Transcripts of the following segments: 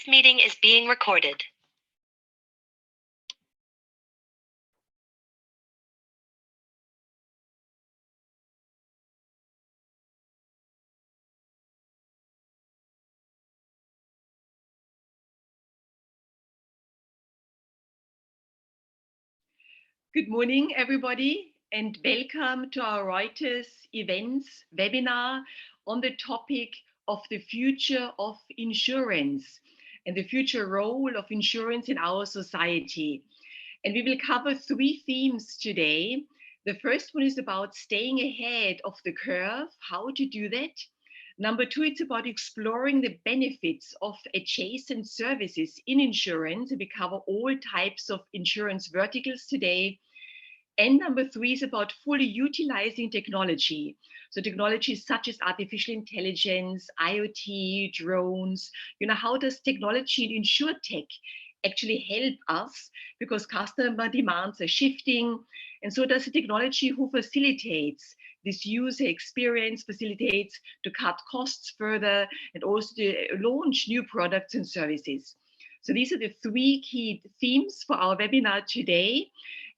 meeting is being recorded. Good morning, everybody, and welcome to our Reuters Events webinar on the topic of the future of insurance and the future role of insurance in our society. And we will cover three themes today. The first one is about staying ahead of the curve, how to do that. Number two, it's about exploring the benefits of adjacent services in insurance. We cover all types of insurance verticals today. And number three is about fully utilizing technology. So technologies such as artificial intelligence, IoT, drones, how does technology and insurtech actually help us? Because customer demands are shifting. And so does the technology who facilitates this user experience, facilitates to cut costs further, and also to launch new products and services. So these are the three key themes for our webinar today.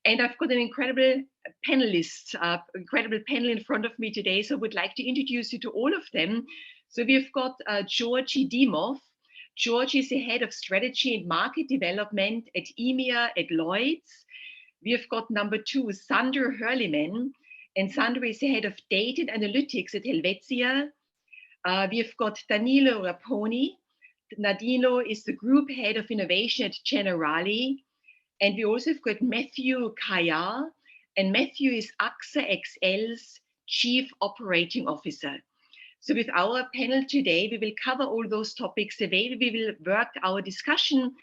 And I've got an incredible panelist, incredible panel in front of me today. So I would like to introduce you to all of them. So we've got Georgi Dimov. Georgi is the head of strategy and market development at EMEA at Lloyd's. We've got number two, Sandra Hurliman. And Sandra is the head of data and analytics at Helvetia. We've got Danilo Raponi. Danilo is the group head of innovation at Generali. And we also have got Matthew Kayar, and Matthew is AXA XL's Chief Operating Officer. So with our panel today, we will cover all those topics. The way we will work our discussion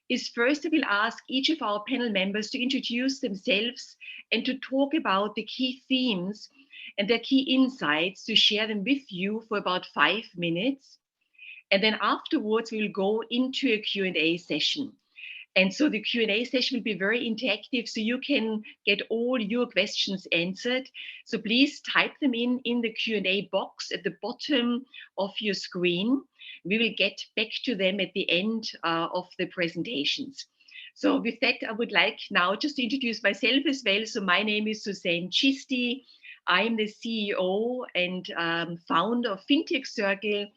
is first we will ask each of our panel members to introduce themselves and to talk about the key themes and their key insights, to share them with you for about 5 minutes. And then afterwards, we will go into a Q&A session. And so the Q&A session will be very interactive, so you can get all your questions answered. So please type them in the Q&A box at the bottom of your screen. We will get back to them at the end of the presentations. So with that, I would like now just to introduce myself as well. So my name is Suzanne Chisti. I'm the CEO and founder of FinTech Circle.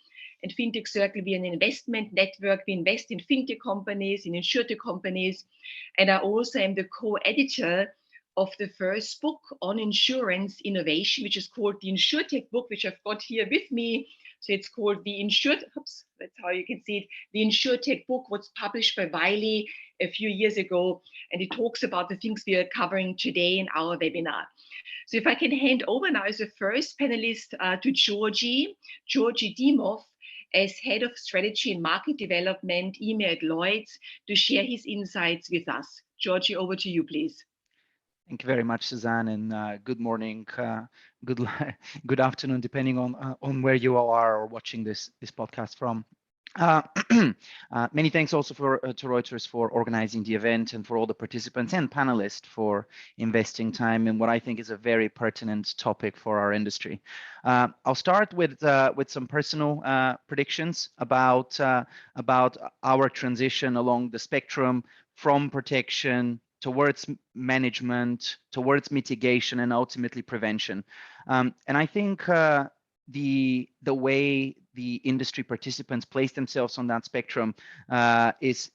And FinTech Circle, we are an investment network. We invest in FinTech companies, in insurtech companies. And I also am the co-editor of the first book on insurance innovation, which is called the InsurTech book, which I've got here with me. So it's called the oops, that's how you can see it. The InsurTech book was published by Wiley a few years ago. And it talks about the things we are covering today in our webinar. So if I can hand over now as the first panelist to Georgi Dimov, as head of strategy and market development, EMEA at Lloyd's, to share his insights with us. Georgi, over to you, please. Thank you very much, Suzanne, and good morning, good afternoon, depending on where you all are or watching this podcast from. Many thanks also to Reuters for organizing the event, and for all the participants and panelists for investing time in what I think is a very pertinent topic for our industry. I'll start with some personal predictions about our transition along the spectrum from protection towards management, towards mitigation, and ultimately prevention. And I think the way the industry participants place themselves on that spectrum is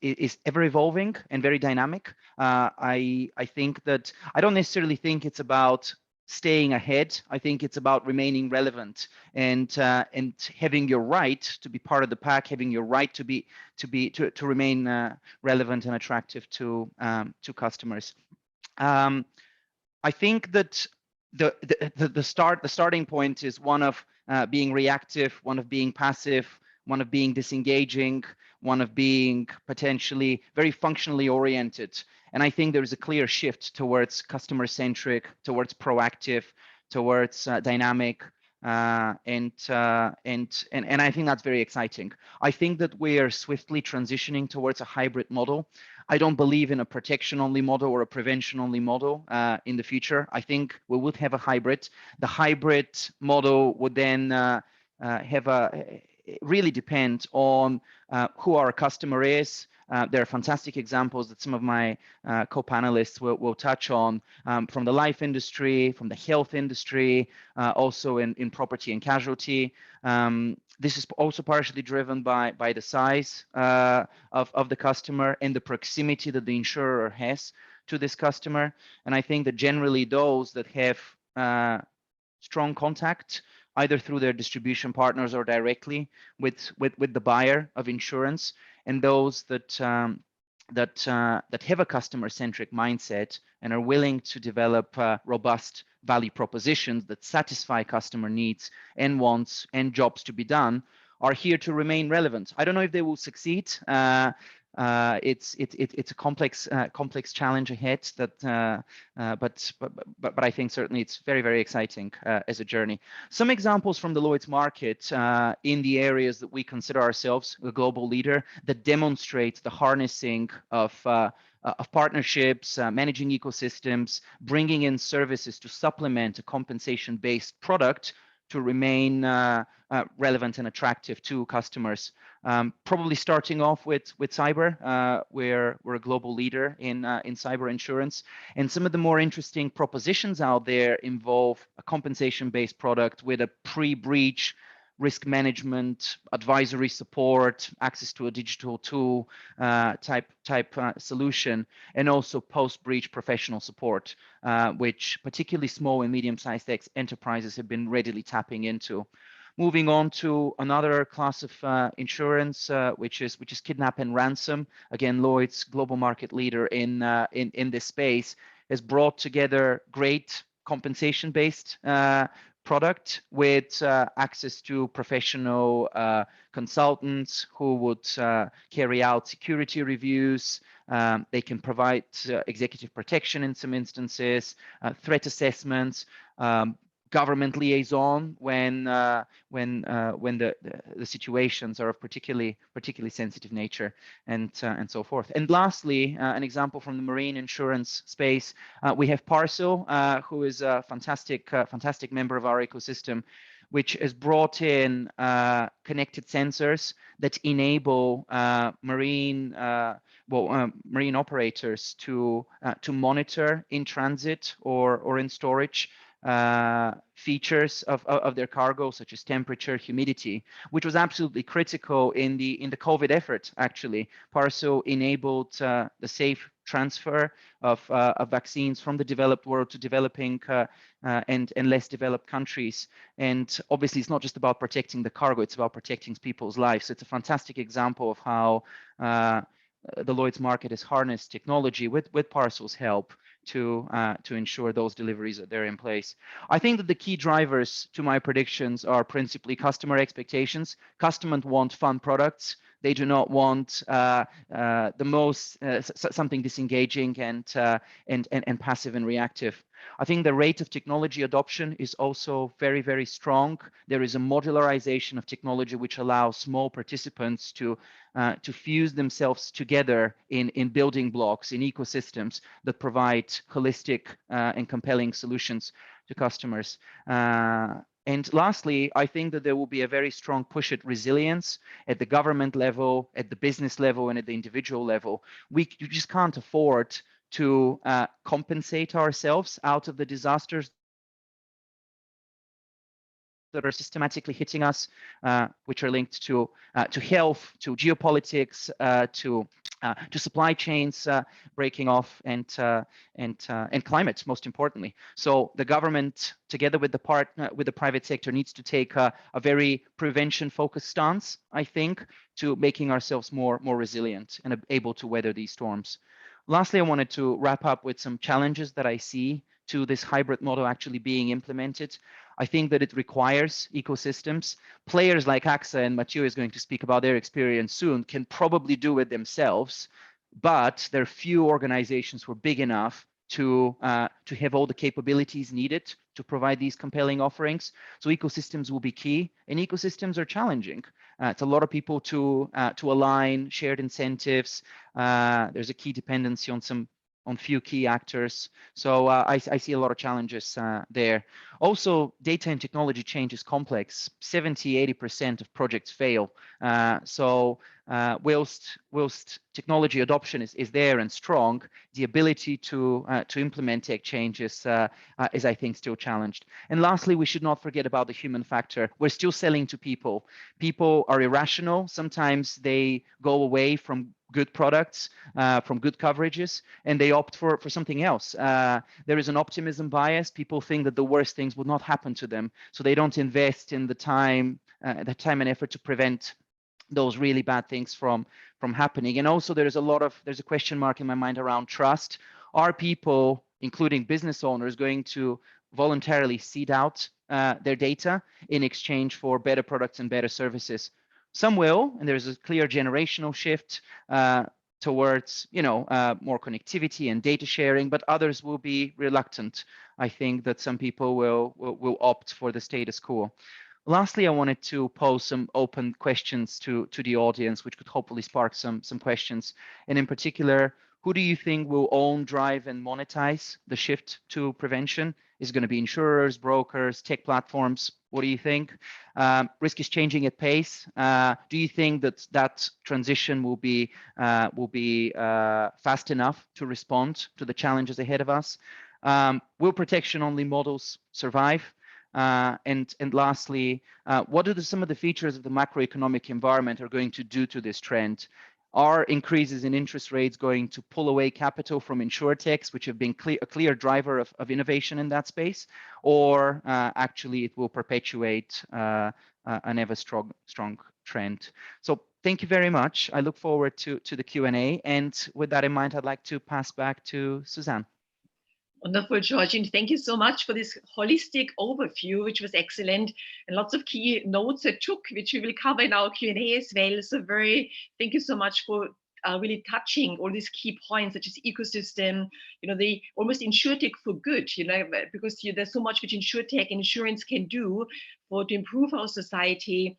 ever evolving and very dynamic. I think that I don't necessarily think it's about staying ahead. I think it's about remaining relevant and having your right to be part of the pack, having your right to remain relevant and attractive to customers. I think that the starting point is one of being reactive, one of being passive, one of being disengaging, one of being potentially very functionally oriented. And I think there is a clear shift towards customer-centric, towards proactive, towards dynamic, and I think that's very exciting. I think that we are swiftly transitioning towards a hybrid model. I don't believe in a protection-only model or a prevention-only model in the future. I think we would have a hybrid. The hybrid model would then have really depend on who our customer is. There are fantastic examples that some of my co-panelists will touch on from the life industry, from the health industry, also in property and casualty. This is also partially driven by the size of the customer and the proximity that the insurer has to this customer. And I think that generally those that have strong contact, either through their distribution partners or directly with the buyer of insurance, and those that that have a customer-centric mindset and are willing to develop robust value propositions that satisfy customer needs and wants and jobs to be done, are here to remain relevant. I don't know if they will succeed. It's a complex challenge ahead. But I think certainly it's very exciting as a journey. Some examples from the Lloyd's market in the areas that we consider ourselves a global leader that demonstrate the harnessing of partnerships, managing ecosystems, bringing in services to supplement a compensation-based product to remain relevant and attractive to customers. Probably starting off with cyber, where we're a global leader in cyber insurance. And some of the more interesting propositions out there involve a compensation-based product with a pre-breach risk management, advisory support, access to a digital tool type solution, and also post-breach professional support, which particularly small and medium-sized enterprises have been readily tapping into. Moving on to another class of insurance, which is kidnap and ransom. Again, Lloyd's, global market leader in this space, has brought together great compensation-based product with access to professional consultants who would carry out security reviews. They can provide executive protection in some instances, threat assessments, government liaison when the situations are of particularly sensitive nature, and so forth. And lastly, an example from the marine insurance space, we have Parcel, who is a fantastic member of our ecosystem, which has brought in connected sensors that enable marine operators to monitor in transit or in storage features of their cargo, such as temperature, humidity, which was absolutely critical in the COVID effort. Actually, Parcel enabled the safe transfer of vaccines from the developed world to developing and less developed countries. And obviously, it's not just about protecting the cargo; it's about protecting people's lives. So it's a fantastic example of how the Lloyd's market has harnessed technology with Parcel's help to ensure those deliveries that they're in place. I think that the key drivers to my predictions are principally customer expectations. Customers want fun products. They do not want something disengaging and passive and reactive. I think the rate of technology adoption is also very strong. There is a modularisation of technology which allows small participants to fuse themselves together in building blocks, in ecosystems that provide holistic and compelling solutions to customers. And lastly, I think that there will be a very strong push at resilience at the government level, at the business level, and at the individual level. You just can't afford to compensate ourselves out of the disasters that are systematically hitting us, which are linked to health, to geopolitics, to supply chains breaking off, and climate, most importantly. So the government, together with the private sector, needs to take a very prevention-focused stance, I think, to making ourselves more resilient and able to weather these storms. Lastly, I wanted to wrap up with some challenges that I see to this hybrid model actually being implemented. I think that it requires ecosystems. Players like AXA, and Mathieu is going to speak about their experience soon, can probably do it themselves, but there are few organizations who are big enough to have all the capabilities needed to provide these compelling offerings. So ecosystems will be key, and ecosystems are challenging. It's a lot of people to align shared incentives. There's a key dependency on some on few key actors. So I see a lot of challenges there. Also, data and technology change is complex. 70–80% of projects fail. Whilst technology adoption is there and strong, the ability to implement tech changes is, I think, still challenged. And lastly, we should not forget about the human factor. We're still selling to people. People are irrational. Sometimes they go away from good products, from good coverages, and they opt for something else. There is an optimism bias. People think that the worst things will not happen to them, so they don't invest in the time and effort to prevent those really bad things from happening. And also there's a question mark in my mind around trust. Are people, including business owners, going to voluntarily seed out their data in exchange for better products and better services? Some will, and there's a clear generational shift towards more connectivity and data sharing, but others will be reluctant. I think that some people will opt for the status quo. Lastly, I wanted to pose some open questions to the audience, which could hopefully spark some questions. And in particular, who do you think will own, drive, and monetize the shift to prevention? Is it going to be insurers, brokers, tech platforms? What do you think? Risk is changing at pace. Do you think that transition will be fast enough to respond to the challenges ahead of us? Will protection-only models survive? And lastly, what are some of the features of the macroeconomic environment are going to do to this trend? Are increases in interest rates going to pull away capital from insurtechs, which have been a clear driver of innovation in that space? Or actually it will perpetuate an ever strong trend? So thank you very much. I look forward to the Q&A. And with that in mind, I'd like to pass back to Suzanne. Wonderful, Georgine. Thank you so much for this holistic overview, which was excellent, and lots of key notes I took, which we will cover in our Q&A as well. So thank you so much for really touching all these key points, such as ecosystem, the almost insurtech for good, because there's so much which insurtech and insurance can do to improve our society.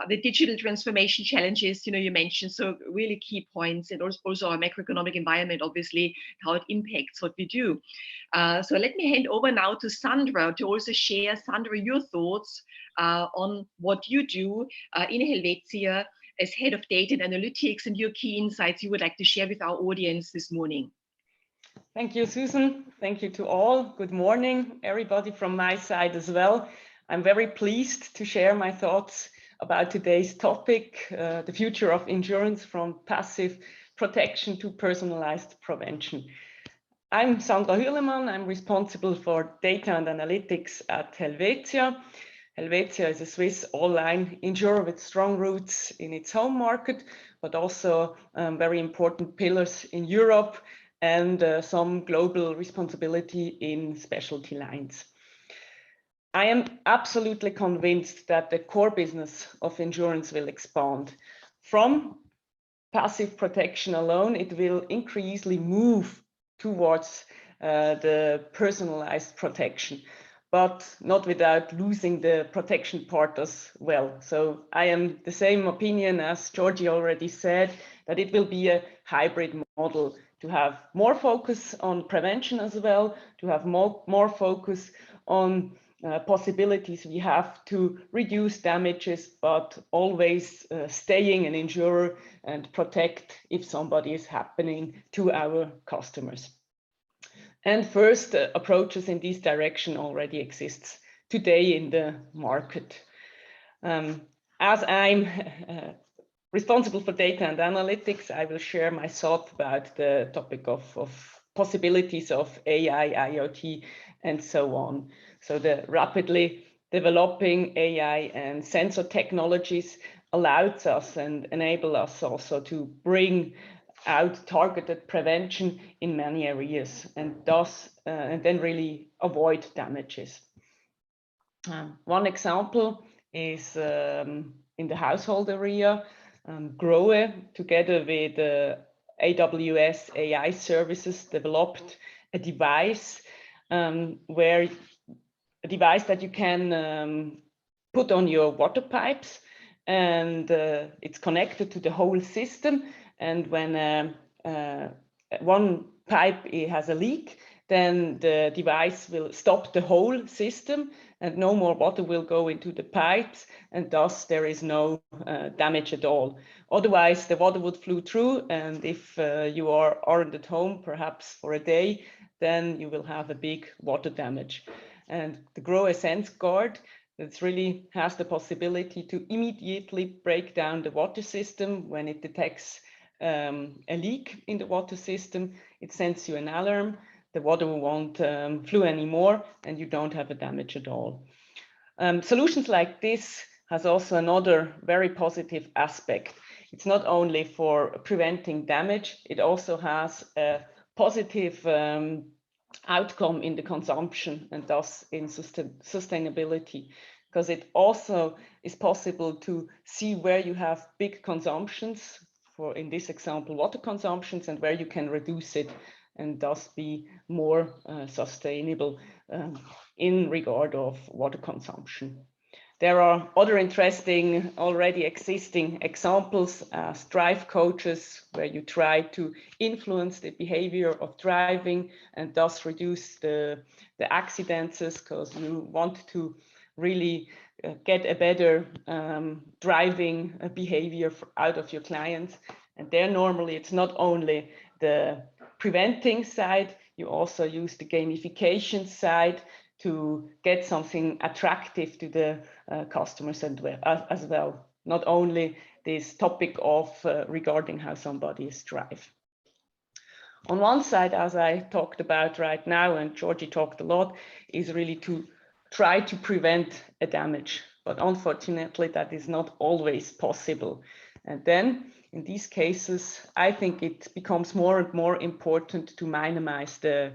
The digital transformation challenges, you mentioned, so really key points, and also our macroeconomic environment, obviously, how it impacts what we do. So let me hand over now to Sandra to also share, Sandra, your thoughts on what you do in Helvetia as head of data and analytics, and your key insights you would like to share with our audience this morning. Thank you, Susan. Thank you to all. Good morning, everybody from my side as well. I'm very pleased to share my thoughts about today's topic, the future of insurance from passive protection to personalized prevention. I'm Sandra Hürlimann. I'm responsible for data and analytics at Helvetia. Helvetia is a Swiss online insurer with strong roots in its home market, but also very important pillars in Europe and some global responsibility in specialty lines. I am absolutely convinced that the core business of insurance will expand. From passive protection alone, it will increasingly move towards the personalized protection, but not without losing the protection part as well. So I am the same opinion as Georgie already said, that it will be a hybrid model, to have more focus on prevention as well, to have more focus on possibilities we have to reduce damages, but always staying an insurer and protect if somebody is happening to our customers. And first approaches in this direction already exists today in the market. As I'm responsible for data and analytics, I will share my thought about the topic of possibilities of AI, IoT, and so on. So the rapidly developing AI and sensor technologies allows us and enable us also to bring out targeted prevention in many areas, and thus and then really avoid damages. One example is in the household area. Grohe, together with AWS AI services, developed a device a device that you can put on your water pipes, and it's connected to the whole system. And when one pipe has a leak, then the device will stop the whole system and no more water will go into the pipes, and thus there is no damage at all. Otherwise, the water would flow through, and if you aren't at home, perhaps for a day, then you will have a big water damage. And the Grow Sense Guard, that really has the possibility to immediately break down the water system when it detects a leak in the water system. It sends you an alarm. The water won't flow anymore, and you don't have a damage at all. Solutions like this has also another very positive aspect. It's not only for preventing damage, it also has a positive outcome in the consumption and thus in sustainability, because it also is possible to see where you have big consumptions, for in this example water consumptions, and where you can reduce it and thus be more sustainable in regard of water consumption. There are other interesting already existing examples as drive coaches, where you try to influence the behavior of driving and thus reduce the accidents, because you want to really get a better driving behavior out of your clients. And there normally it's not only the preventing side, you also use the gamification side to get something attractive to the customers as well. Not only this topic of regarding how somebody is drive. On one side, as I talked about right now, and Georgie talked a lot, is really to try to prevent a damage. But unfortunately, that is not always possible. And then in these cases, I think it becomes more and more important to minimize the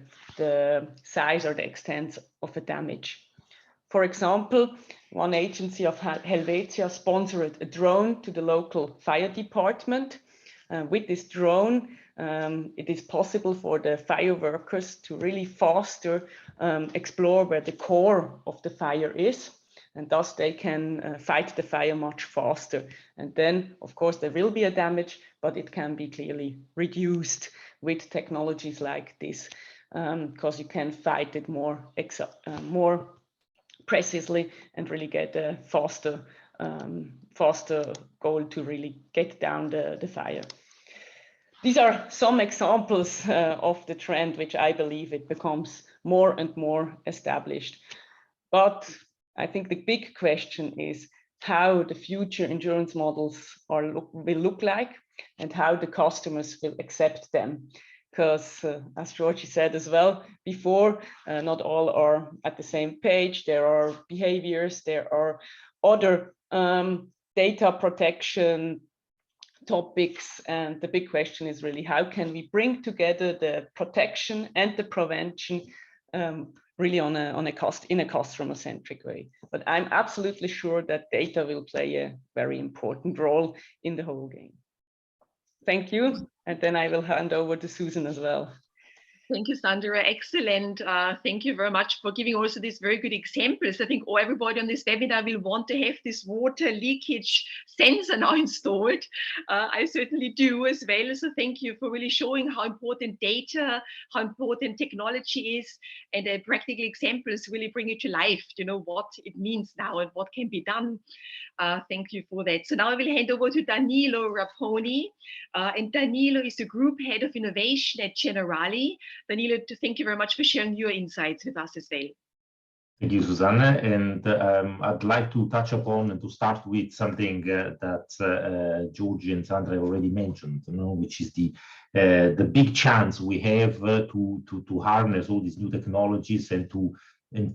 size or the extent of a damage. For example, one agency of Helvetia sponsored a drone to the local fire department. With this drone, it is possible for the fire workers to really faster explore where the core of the fire is, and thus they can fight the fire much faster. And then, of course, there will be a damage, but it can be clearly reduced with technologies like this, because you can fight it more precisely and really get a faster goal to really get down the fire. These are some examples of the trend, which I believe it becomes more and more established. But I think the big question is how the future insurance models will look like and how the customers will accept them. Because as Georgie said as well before, not all are at the same page. There are behaviors, there are other data protection topics, and the big question is really how can we bring together the protection and the prevention really in a customer-centric way. But I'm absolutely sure that data will play a very important role in the whole game. Thank you, and then I will hand over to Susan as well. Thank you, Sandra. Excellent. Thank you very much for giving also these very good examples. I think everybody on this webinar will want to have this water leakage sensor now installed. I certainly do as well. So thank you for really showing how important data, how important technology is, and practical examples really bring it to life, you know, what it means now and what can be done. Thank you for that. So now I will hand over to Danilo Raponi. And Danilo is the Group Head of Innovation at Generali. Danilo, thank you very much for sharing your insights with us as well. Thank you, Susanne. And I'd like to touch upon and to start with something that Georgie and Sandra have already mentioned, you know, which is the big chance we have to harness all these new technologies and to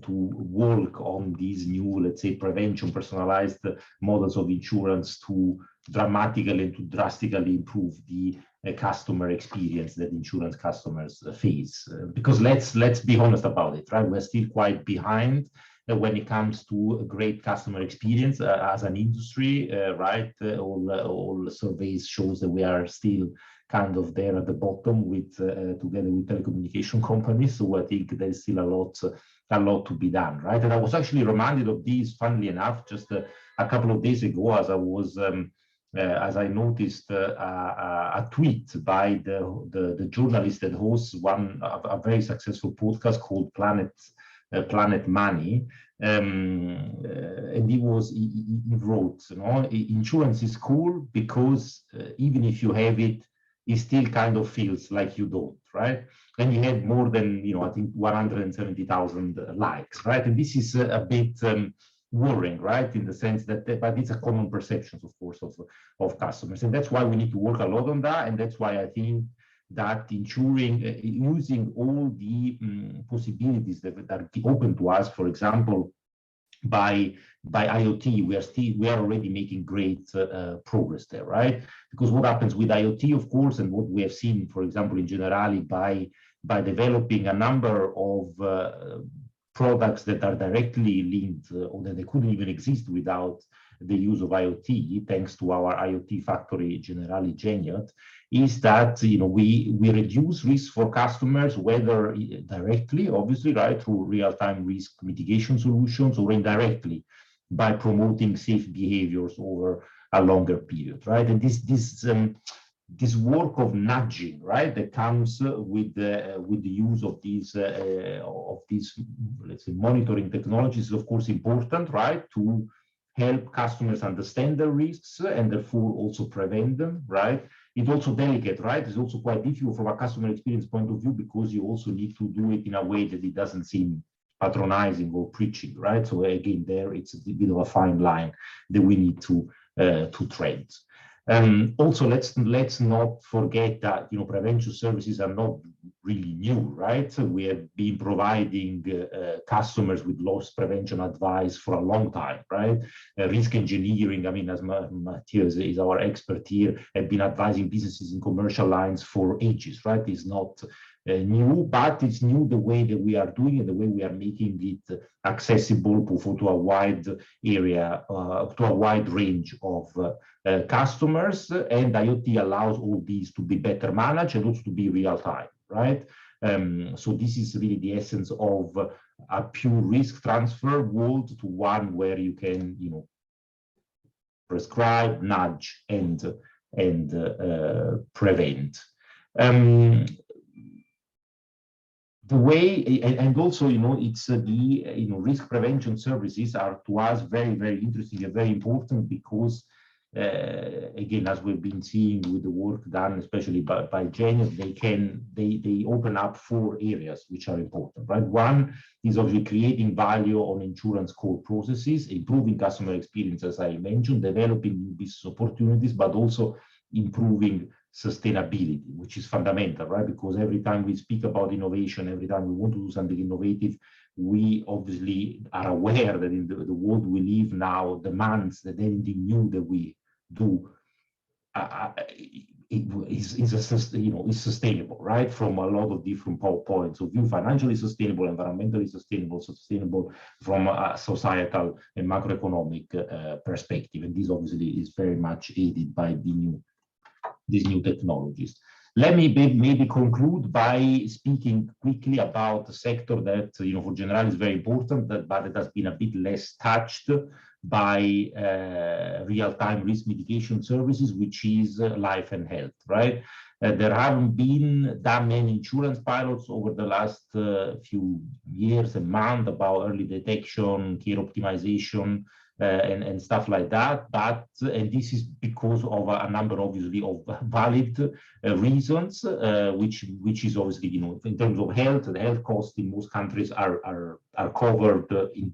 work on these new, let's say, prevention, personalized models of insurance to dramatically and to drastically improve the customer experience that insurance customers face. Because let's be honest about it, right? We're still quite behind when it comes to a great customer experience as an industry, right? All surveys shows that we are still kind of there at the bottom with together with telecommunication companies. So I think there's still a lot to be done, right? And I was actually reminded of this, funnily enough, just a couple of days ago, as I was as I noticed a tweet by the journalist that hosts a very successful podcast called Planet Money, and he wrote, insurance is cool because even if you have it, it still kind of feels like you don't, right? And he had more than, I think 170,000 likes, right? And this is a bit worrying, right? In the sense that, but it's a common perception, of course, of customers. And that's why we need to work a lot on that. And that's why I think that insuring, using all the possibilities that are open to us, for example, by IoT, we are already making great progress there, right? Because what happens with IoT, of course, and what we have seen, for example, in Generali, by developing a number of products that are directly linked, or that they couldn't even exist without the use of IoT, thanks to our IoT factory, Generali Geniat, is that we reduce risk for customers, whether directly, obviously, right, through real-time risk mitigation solutions, or indirectly by promoting safe behaviors over a longer period, right? And this work of nudging, right, that comes with the use of these let's say monitoring technologies is of course important, right, to help customers understand their risks and therefore also prevent them, right? It's also delicate, right? It's also quite difficult from a customer experience point of view, because you also need to do it in a way that it doesn't seem patronizing or preaching, right? So again, there it's a bit of a fine line that we need to tread. Also, let's not forget that prevention services are not really new, right? So we have been providing customers with loss prevention advice for a long time, right? Risk engineering, I mean, as Matthias is our expert here, have been advising businesses in commercial lines for ages, right? It's not new, but it's new the way that we are doing it, the way we are making it accessible to a wide area, to a wide range of customers, and IoT allows all these to be better managed and also to be real time, right? So this is really the essence of a pure risk transfer world to one where you can, prescribe, nudge, and prevent. The way, and also, it's the risk prevention services are to us very, very interesting and very important, because again, as we've been seeing with the work done, especially by Genius, they open up 4 areas which are important, right? One is obviously creating value on insurance core processes, improving customer experience, as I mentioned, developing new business opportunities, but also improving sustainability, which is fundamental, right? Because every time we speak about innovation, every time we want to do something innovative, we obviously are aware that in the world we live now demands that anything new that we do is sustainable, right? From a lot of different points of view: financially sustainable, environmentally sustainable, sustainable from a societal and macroeconomic perspective. And this obviously is very much aided by these new technologies. Let me maybe conclude by speaking quickly about the sector that, for Generali is very important, but it has been a bit less touched by real-time risk mitigation services, which is life and health, right? There haven't been that many insurance pilots over the last few years and months about early detection, care optimization, and stuff like that, and this is because of a number, obviously, of valid reasons, which is obviously, in terms of health, the health costs in most countries are covered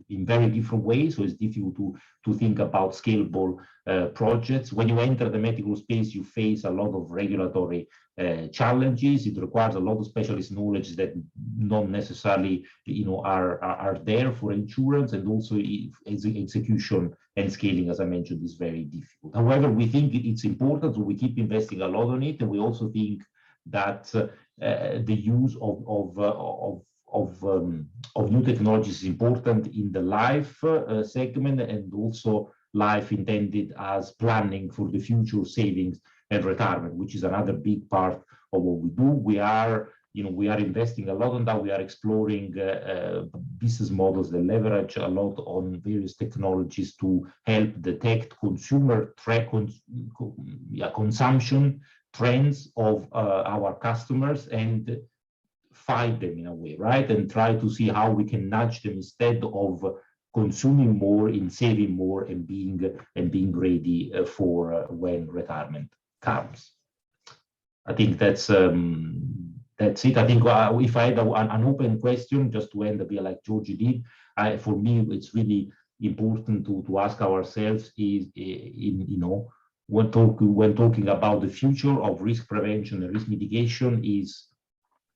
in very different ways. So it's difficult to think about scalable projects. When you enter the medical space, you face a lot of regulatory challenges. It requires a lot of specialist knowledge that not necessarily, are there for insurance, and also execution and scaling, as I mentioned, is very difficult. However, we think it's important, so we keep investing a lot on it, and we also think that the use of new technologies is important in the life segment, and also life intended as planning for the future, savings and retirement, which is another big part of what we do. We are we are investing a lot on that. We are exploring business models that leverage a lot on various technologies to help detect consumer consumption trends of our customers and fight them in a way, right? And try to see how we can nudge them instead of consuming more, in saving more, and being ready for when retirement comes. I think that's it. I think if I had an open question, just to end a bit like Georgie did, for me it's really important to ask ourselves is when talking about the future of risk prevention and risk mitigation, is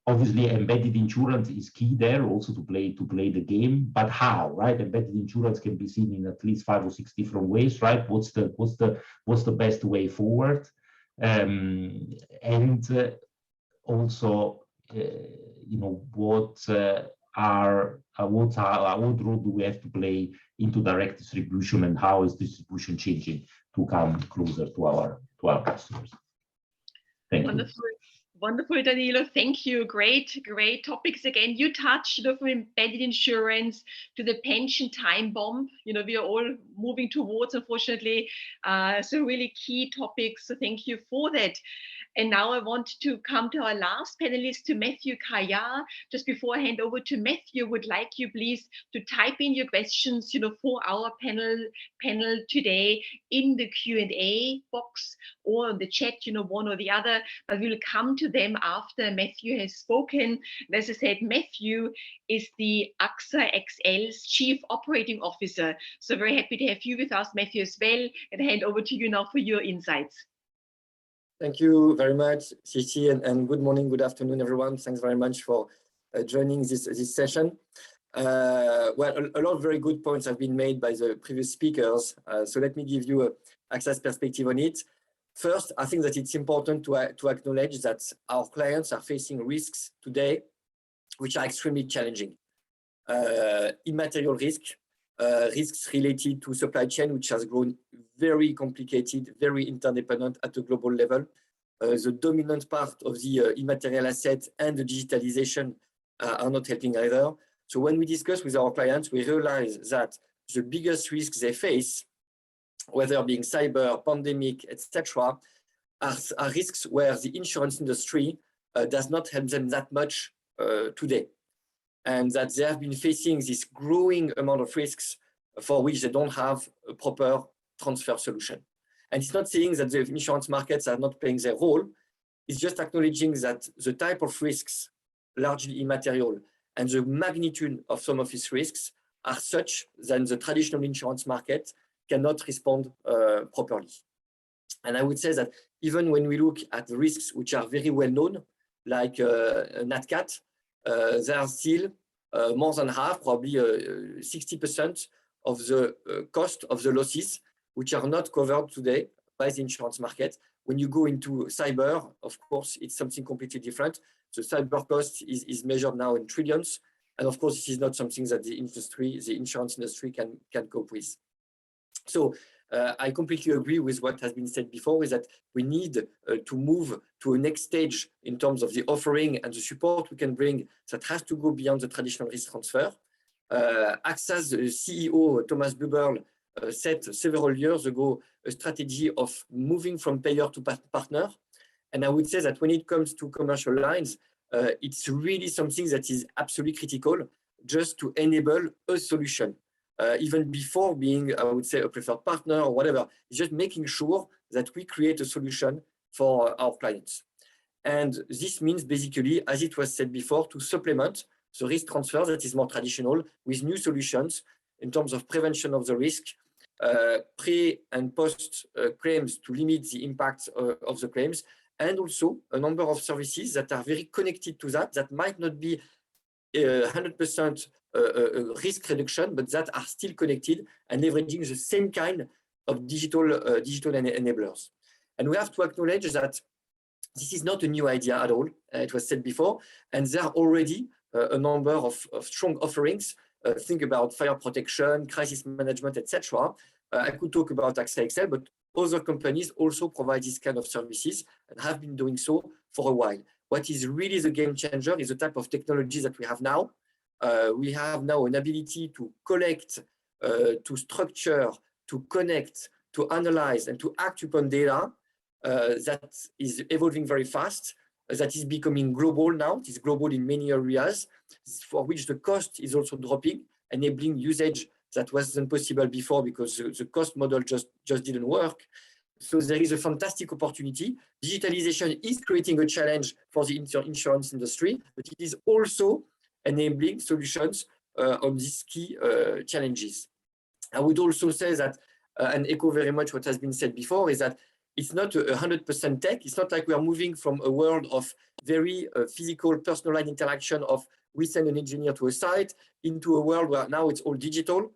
obviously embedded insurance is key there also to play the game, but how, right? Embedded insurance can be seen in at least 5 or 6 different ways, right? What's the best way forward? Also, what role do we have to play into direct distribution, and how is distribution changing to come closer to our customers? Thank you. Wonderful, Danilo. Thank you. Great topics again. You touched from embedded insurance to the pension time bomb. We are all moving towards, unfortunately. So really key topics. So thank you for that. And now I want to come to our last panelist, to Matthew Kaya. Just before I hand over to Matthew, would like you please to type in your questions, for our panel today in the Q&A box or on the chat, one or the other. But we'll come to them after Matthew has spoken. And as I said, Matthew is the AXA XL's Chief Operating Officer. So very happy to have you with us, Matthew, as well. And I hand over to you now for your insights. Thank you very much, Cici, and good morning, good afternoon, everyone. Thanks very much for joining this session. Well, a lot of very good points have been made by the previous speakers. So let me give you AXA's perspective on it. First, I think that it's important to acknowledge that our clients are facing risks today, which are extremely challenging. Immaterial risks related to supply chain, which has grown very complicated, very interdependent at a global level. The dominant part of the immaterial asset and the digitalization are not helping either. So when we discuss with our clients, we realize that the biggest risks they face, whether being cyber, pandemic, etc., are risks where the insurance industry does not help them that much today. And that they have been facing this growing amount of risks for which they don't have a proper transfer solution. And it's not saying that the insurance markets are not playing their role. It's just acknowledging that the type of risks, largely immaterial, and the magnitude of some of these risks are such that the traditional insurance market cannot respond properly. And I would say that even when we look at the risks which are very well known, like NatCat, there are still more than half, probably 60% of the cost of the losses, which are not covered today by the insurance market. When you go into cyber, of course, it's something completely different. The cyber cost is measured now in trillions. And of course, this is not something that the insurance industry can cope with. So I completely agree with what has been said before, is that we need to move to a next stage in terms of the offering and the support we can bring that has to go beyond the traditional risk transfer. AXA's CEO, Thomas Buberl, set several years ago a strategy of moving from payer to partner. And I would say that when it comes to commercial lines, it's really something that is absolutely critical just to enable a solution. Even before being, I would say, a preferred partner or whatever, it's just making sure that we create a solution for our clients. And this means basically, as it was said before, to supplement the risk transfer that is more traditional with new solutions in terms of prevention of the risk, pre and post claims to limit the impact of the claims, and also a number of services that are very connected to that might not be 100% risk reduction, but that are still connected and leveraging the same kind of digital enablers. And we have to acknowledge that this is not a new idea at all. It was said before, and there are already a number of strong offerings. Think about fire protection, crisis management, etc. I could talk about AXA XL, but other companies also provide this kind of services and have been doing so for a while. what is really the game changer is the type of technologies that we have now. We have now an ability to collect, to structure, to connect, to analyze, and to act upon data that is evolving very fast, that is becoming global now. It is global in many areas, for which the cost is also dropping, enabling usage that wasn't possible before because the cost model just didn't work. So there is a fantastic opportunity. Digitalization is creating a challenge for the insurance industry, but it is also enabling solutions on these key challenges. I would also say that, and echo very much what has been said before, is that it's not 100% tech. It's not like we are moving from a world of very physical, personalized interaction of we send an engineer to a site into a world where now it's all digital.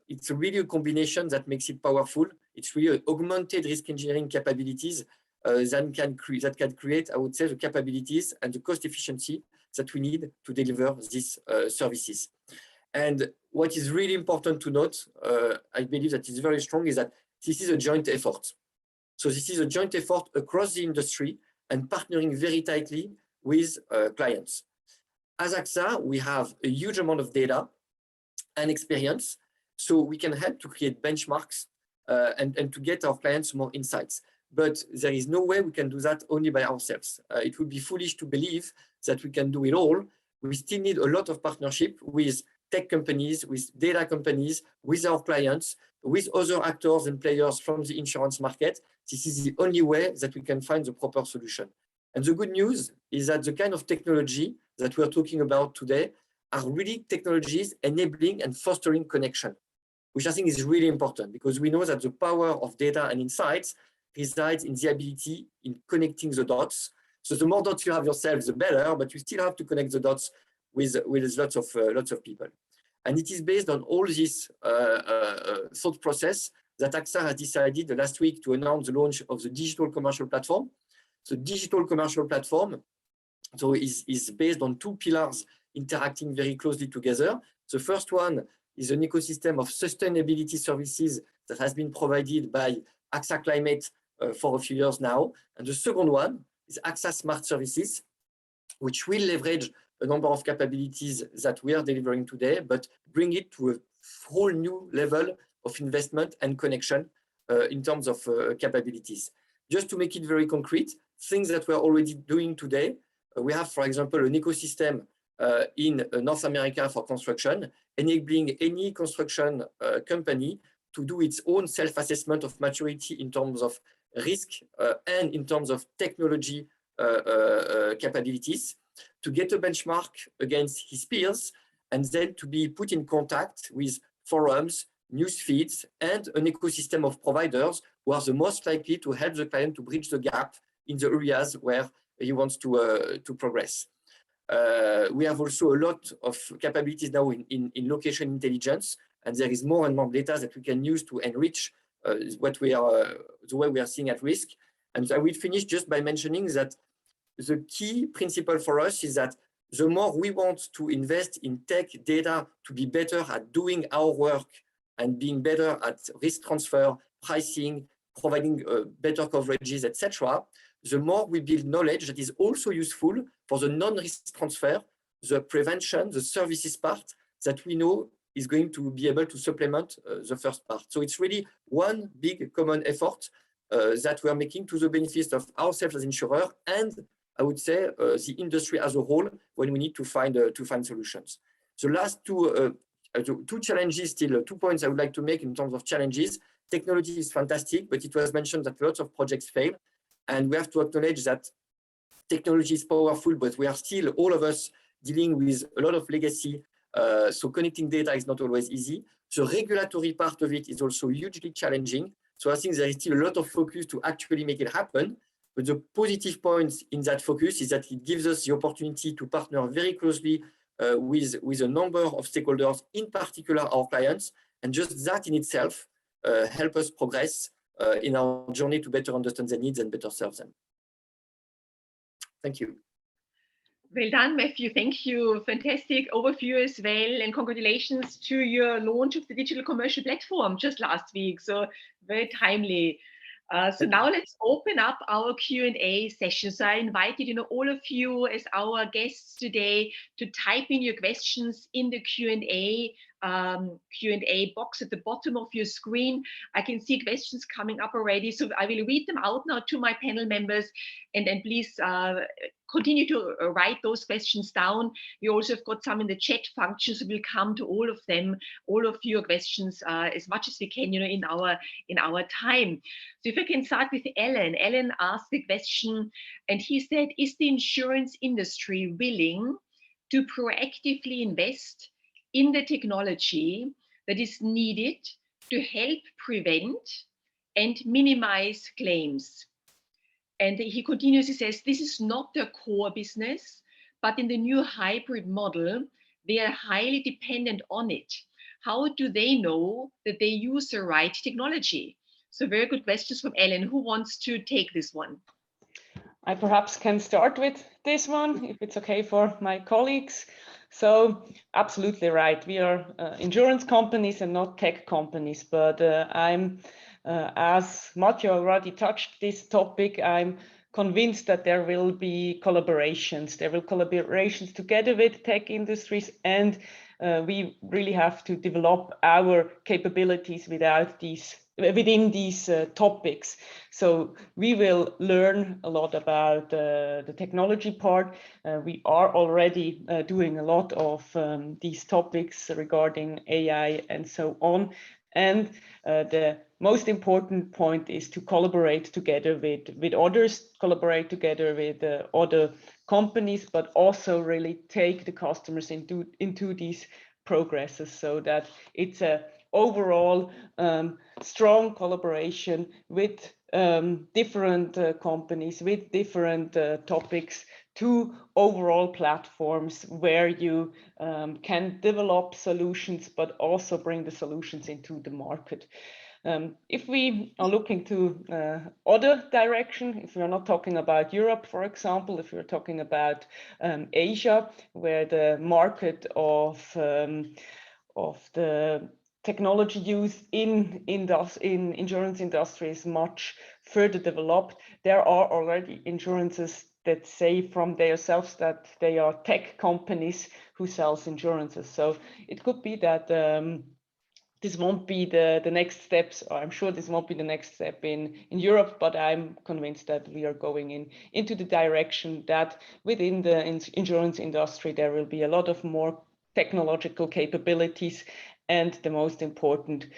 It's really a combination that makes it powerful. It's really augmented risk engineering capabilities that can create, I would say, the capabilities and the cost efficiency that we need to deliver these services. And what is really important to note, I believe that is very strong, is that this is a joint effort. So this is a joint effort across the industry and partnering very tightly with clients. As AXA, we have a huge amount of data and experience, so we can help to create benchmarks and to get our clients more insights. But there is no way we can do that only by ourselves. It would be foolish to believe that we can do it all. We still need a lot of partnership with tech companies, with data companies, with our clients, with other actors and players from the insurance market. This is the only way that we can find the proper solution. And the good news is that the kind of technology that we're talking about today are really technologies enabling and fostering connection, which I think is really important, because we know that the power of data and insights resides in the ability in connecting the dots. So the more dots you have yourself, the better, but you still have to connect the dots with lots of people. And it is based on all this thought process that AXA has decided last week to announce the launch of the digital commercial platform. So digital commercial platform is based on two pillars interacting very closely together. The first one is an ecosystem of sustainability services that has been provided by AXA Climate for a few years now. And the second one is AXA Smart Services, which will leverage a number of capabilities that we are delivering today, but bring it to a whole new level of investment and connection in terms of capabilities. Just to make it very concrete, things that we're already doing today, we have, for example, an ecosystem in North America for construction, enabling any construction company to do its own self-assessment of maturity in terms of risk and in terms of technology capabilities, to get a benchmark against his peers, and then to be put in contact with forums, news feeds, and an ecosystem of providers who are the most likely to help the client to bridge the gap in the areas where he wants to progress. We have also a lot of capabilities now in location intelligence, and there is more and more data that we can use to enrich the way we are seeing at risk. And I will finish just by mentioning that the key principle for us is that the more we want to invest in tech data to be better at doing our work and being better at risk transfer, pricing, providing better coverages, etc., the more we build knowledge that is also useful for the non-risk transfer, the prevention, the services part that we know is going to be able to supplement the first part. So it's really one big common effort that we are making to the benefit of ourselves as insurer, and I would say the industry as a whole, when we need to find solutions. So last two challenges, still 2 points I would like to make in terms of challenges. Technology is fantastic, but it was mentioned that lots of projects fail. And we have to acknowledge that technology is powerful, but we are still, all of us, dealing with a lot of legacy. So connecting data is not always easy. The regulatory part of it is also hugely challenging. So I think there is still a lot of focus to actually make it happen. But the positive points in that focus is that it gives us the opportunity to partner very closely with a number of stakeholders, in particular our clients. And just that in itself help us progress in our journey to better understand their needs and better serve them. Thank you. Well done, Matthew. Thank you. Fantastic overview as well. And congratulations to your launch of the digital commercial platform just last week. So very timely. So now let's open up our Q&A session. So I invited, all of you as our guests today to type in your questions in the Q&A box at the bottom of your screen. I can see questions coming up already, so I will read them out now to my panel members, and then please continue to write those questions down. We also have got some in the chat function, so we'll come to all of them, all of your questions as much as we can, in our time. So if I can start with Alan. Alan asked the question, and he said, is the insurance industry willing to proactively invest in the technology that is needed to help prevent and minimize claims? And he continues, he says, this is not their core business, but in the new hybrid model, they are highly dependent on it. How do they know that they use the right technology? So very good questions from Ellen. Who wants to take this one? I perhaps can start with this one, if it's okay for my colleagues. So absolutely right. We are insurance companies and not tech companies, but as Matthew already touched this topic, I'm convinced that there will be collaborations. There will collaborations together with tech industries, and we really have to develop our capabilities within these topics. So we will learn a lot about the technology part. We are already doing a lot of these topics regarding AI and so on. And the most important point is to collaborate together with others, collaborate together with other companies, but also really take the customers into these progresses, so that it's a overall strong collaboration with different companies, with different topics, to overall platforms where you can develop solutions, but also bring the solutions into the market. If we are looking to other direction, if we are not talking about Europe, for example, if we're talking about Asia, where the market of the technology use in insurance industry is much further developed, there are already insurances that say from themselves that they are tech companies who sells insurances. So it could be that this won't be the next steps, or I'm sure this won't be the next step in Europe, but I'm convinced that we are going into the direction that within the insurance industry there will be a lot of more technological capabilities. And the most important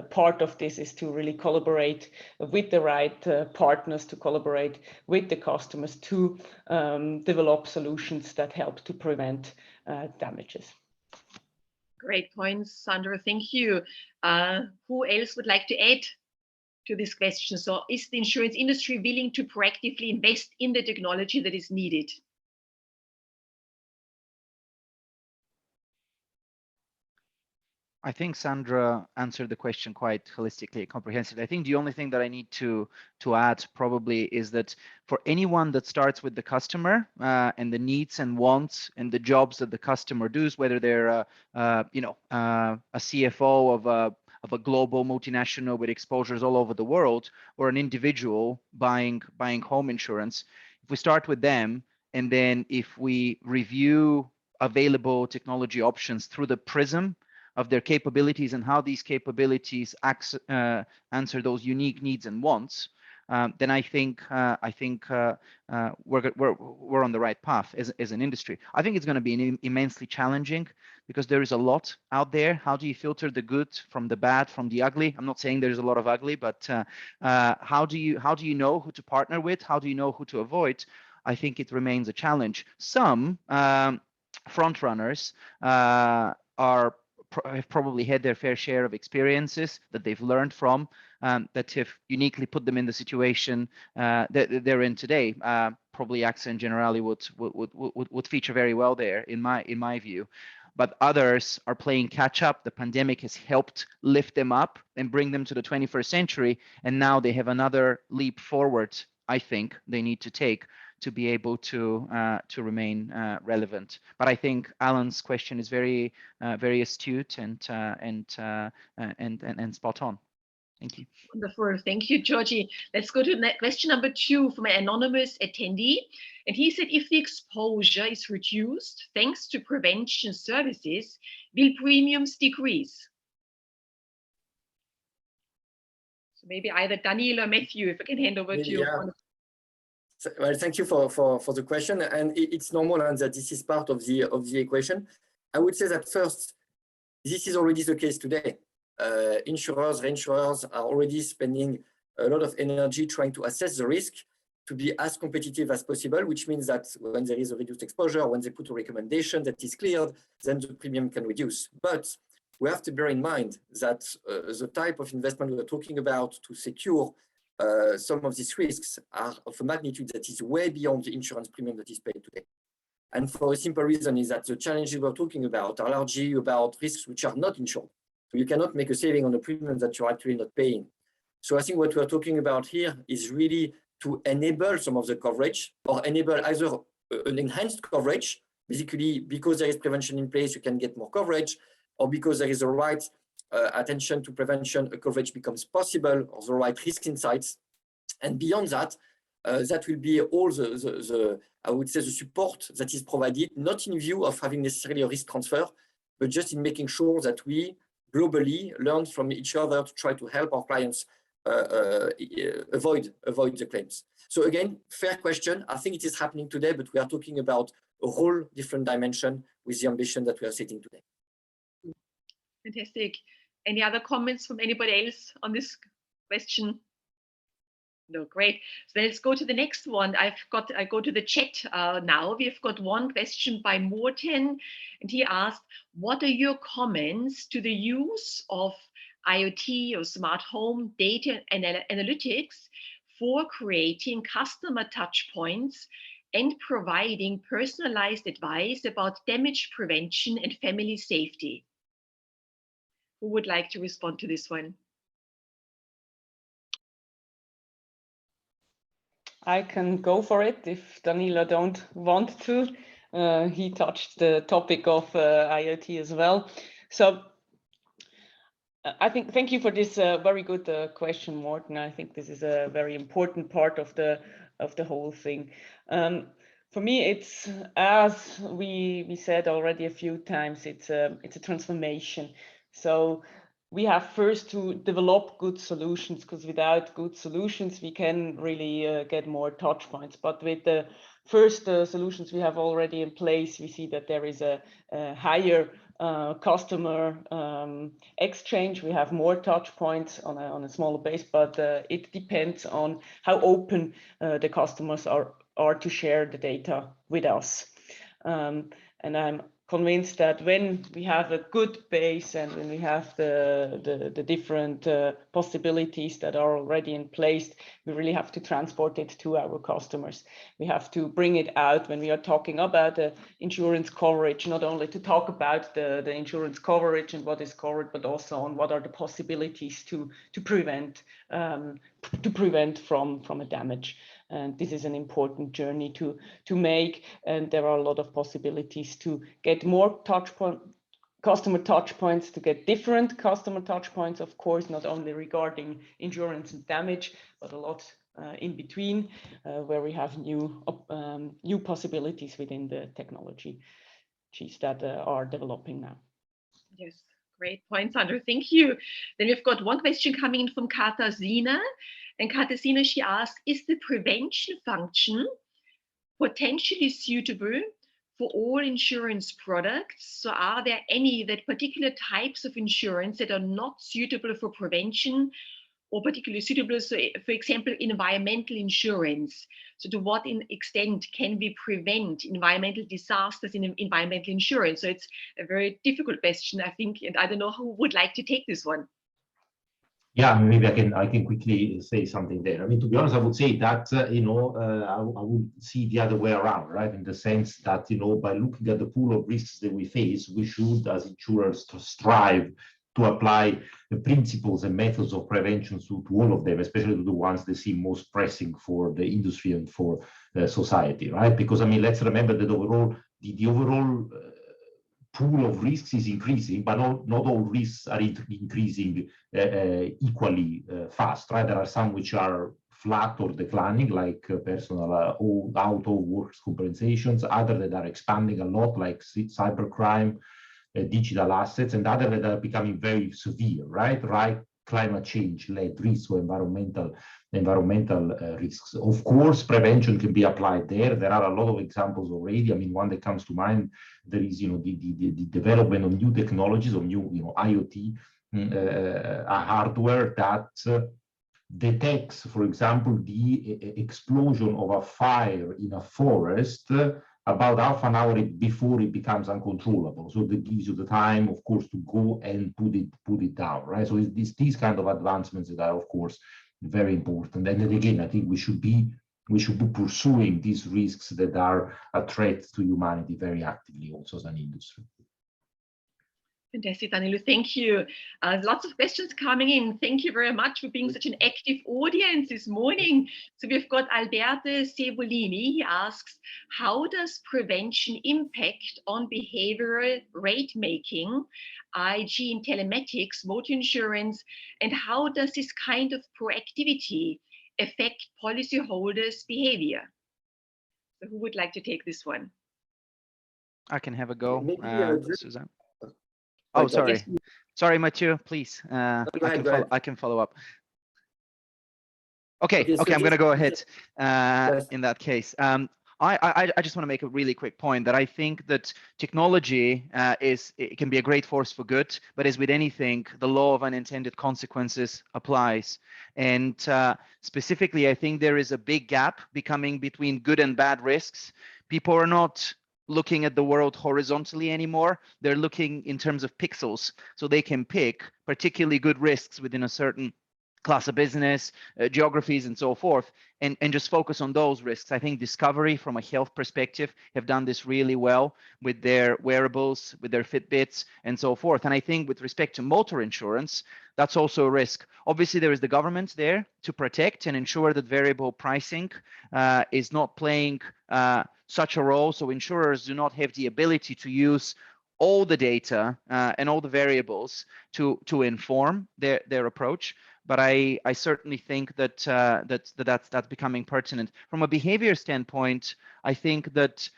part of this is to really collaborate with the right partners, to collaborate with the customers, to develop solutions that help to prevent damages. Great points, Sandra. Thank you. Who else would like to add to this question? So is the insurance industry willing to proactively invest in the technology that is needed? I think Sandra answered the question quite holistically, comprehensively. I think the only thing that I need to add probably is that for anyone that starts with the customer and the needs and wants and the jobs that the customer does, whether they're a CFO of a global multinational with exposures all over the world, or an individual buying home insurance, if we start with them, and then if we review available technology options through the prism of their capabilities and how these capabilities answer those unique needs and wants, then I think we're on the right path as an industry. I think it's going to be immensely challenging because there is a lot out there. How do you filter the good from the bad, from the ugly? I'm not saying there's a lot of ugly, but how do you know who to partner with? How do you know who to avoid? I think it remains a challenge. Some front runners have probably had their fair share of experiences that they've learned from that have uniquely put them in the situation that they're in today. Probably AXA and Generali would feature very well there, in my view. But others are playing catch up. The pandemic has helped lift them up and bring them to the 21st century, and now they have another leap forward. I think they need to take to be able to remain relevant. But I think Alan's question is very astute and spot on. Thank you. Wonderful. Thank you, Georgie. Let's go to question number 2 from an anonymous attendee. And he said, if the exposure is reduced thanks to prevention services, will premiums decrease? So maybe either Daniel or Matthew, if I can hand over to you. Yeah. Well, thank you for the question. And it's normal and that this is part of the equation. I would say that first, this is already the case today. Insurers, reinsurers are already spending a lot of energy trying to assess the risk to be as competitive as possible, which means that when there is a reduced exposure, when they put a recommendation that is cleared, then the premium can reduce. But we have to bear in mind that the type of investment we're talking about to secure some of these risks are of a magnitude that is way beyond the insurance premium that is paid today. And for a simple reason is that the challenges we're talking about are largely about risks which are not insured. So you cannot make a saving on a premium that you're actually not paying. So I think what we're talking about here is really to enable some of the coverage or enable either an enhanced coverage, basically because there is prevention in place, you can get more coverage, or because there is the right attention to prevention, a coverage becomes possible, or the right risk insights. And beyond that, that will be all I would say, the support that is provided, not in view of having necessarily a risk transfer, but just in making sure that we globally learn from each other to try to help our clients avoid the claims. So again, fair question. I think it is happening today, but we are talking about a whole different dimension with the ambition that we are setting today. Fantastic. Any other comments from anybody else on this question? No, great. So let's go to the next one. I go to the chat now. We've got one question by Morten, and he asked, what are your comments to the use of IoT or smart home data and analytics for creating customer touch points and providing personalized advice about damage prevention and family safety? Who would like to respond to this one? I can go for it if Danilo don't want to. He touched the topic of IoT as well. So I think, thank you for this very good question, Morten. I think this is a very important part of the whole thing. For me, it's, as we said already a few times, it's a transformation. So we have first to develop good solutions, because without good solutions, we can really get more touch points. But with the first solutions we have already in place, we see that there is a higher customer exchange. We have more touch points on a smaller base, but it depends on how open the customers are to share the data with us. And I'm convinced that when we have a good base and when we have the different possibilities that are already in place, we really have to transport it to our customers. We have to bring it out when we are talking about the insurance coverage, not only to talk about the insurance coverage and what is covered, but also on what are the possibilities to prevent from a damage. And this is an important journey to make, and there are a lot of possibilities to get more customer touch points, to get different customer touch points, of course, not only regarding insurance and damage, but a lot in between, where we have new possibilities within the technology that are developing now. Yes. Great point, Sandra. Thank you. Then we've got one question coming in from Katarzyna. And Katarzyna, she asked, is the prevention function potentially suitable for all insurance products? So are there any particular types of insurance that are not suitable for prevention or particularly suitable, so for example, environmental insurance? So to what extent can we prevent environmental disasters in environmental insurance? So it's a very difficult question, I think, and I don't know who would like to take this one. Yeah, maybe I can quickly say something there. I mean, to be honest, I would say that I would see the other way around, right? In the sense that by looking at the pool of risks that we face, we should, as insurers, to strive to apply the principles and methods of prevention to all of them, especially to the ones they seem most pressing for the industry and for society, right? Because I mean, let's remember that overall, the overall pool of risks is increasing, but not all risks are increasing equally fast, right? There are some which are flat or declining, like personal auto workers' compensations, others that are expanding a lot, like cybercrime, digital assets, and others that are becoming very severe, right? Climate change-led risks or environmental risks. Of course, prevention can be applied there. There are a lot of examples already. I mean, one that comes to mind, there is, the development of new technologies, of new, IoT hardware that detects, for example, the explosion of a fire in a forest about half an hour before it becomes uncontrollable. So that gives you the time, of course, to go and put it down, right? So it's these kind of advancements that are, of course, very important. And then again, I think we should be pursuing these risks that are a threat to humanity very actively, also as an industry. Fantastic, Danilo. Thank you. Lots of questions coming in. Thank you very much for being such an active audience this morning. So we've got Alberto Cevolini. He asks, how does prevention impact on behavioral rate making, i.e. in telematics, motor insurance, and how does this kind of proactivity affect policyholders' behavior? So who would like to take this one? I can have a go, Suzanne. Oh, sorry. Yes. Sorry, Mathieu, please. I can follow up. Okay, I'm going to go ahead in that case. I just want to make a really quick point that I think that technology it can be a great force for good, but as with anything, the law of unintended consequences applies. And specifically, I think there is a big gap becoming between good and bad risks. People are not looking at the world horizontally anymore. They're looking in terms of pixels, so they can pick particularly good risks within a certain class of business, geographies, and so forth, and just focus on those risks. I think Discovery, from a health perspective, have done this really well with their wearables, with their Fitbits, and so forth. And I think with respect to motor insurance, that's also a risk. Obviously, there is the government there to protect and ensure that variable pricing is not playing such a role, so insurers do not have the ability to use all the data and all the variables to inform their approach. But I certainly think that that's becoming pertinent. From a behavior standpoint, I think that